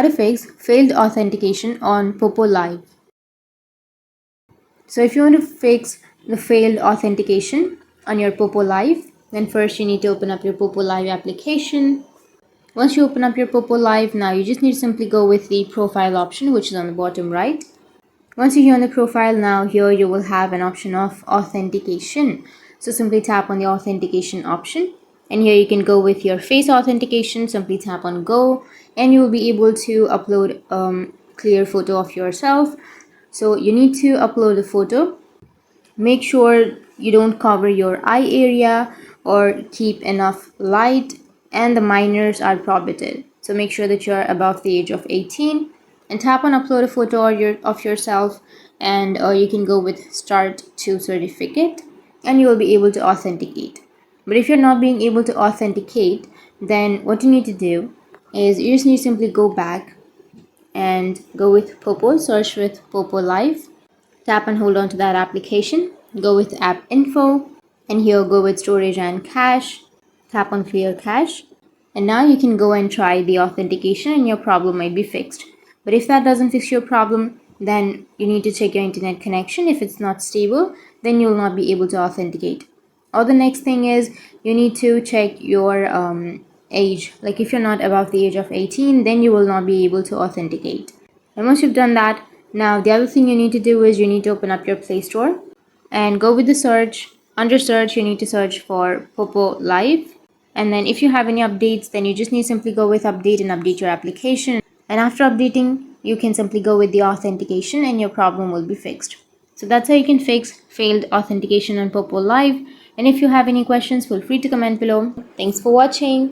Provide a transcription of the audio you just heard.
How to fix failed authentication on Poppo Live. So if you want to fix the failed authentication on your Poppo Live, then first you need to open up your Poppo Live application. Once you open up your Poppo Live, now you just need to simply go with the profile option, which is on the bottom right. Once you're here on the profile, now here you will have an option of authentication. So simply tap on the authentication option, and here you can go with your face authentication. Simply tap on go, and you will be able to upload clear photo of yourself. So you need to upload a photo. Make sure you don't cover your eye area or keep enough light, and the minors are prohibited. So make sure that you're above the age of 18, and tap on upload a photo of yourself, and you can go with start to certificate, and you will be able to authenticate. But if you're not being able to authenticate, then what you need to do is you just need to simply go back and go with Poppo, search with Poppo Live, tap and hold on to that application, go with app info, and here go with storage and cache, tap on clear cache, and now you can go and try the authentication and your problem might be fixed. But if that doesn't fix your problem, then you need to check your internet connection. If it's not stable, then you'll not be able to authenticate. Or the next thing is you need to check your age. Like if you're not above the age of 18, then you will not be able to authenticate. And once you've done that, now the other thing you need to do is you need to open up your Play Store and go with the search. Under search, you need to search for Poppo Live. And then if you have any updates, then you just need to simply go with update and update your application. And after updating, you can simply go with the authentication and your problem will be fixed. So that's how you can fix failed authentication on Poppo Live. And if you have any questions, feel free to comment below. Thanks for watching.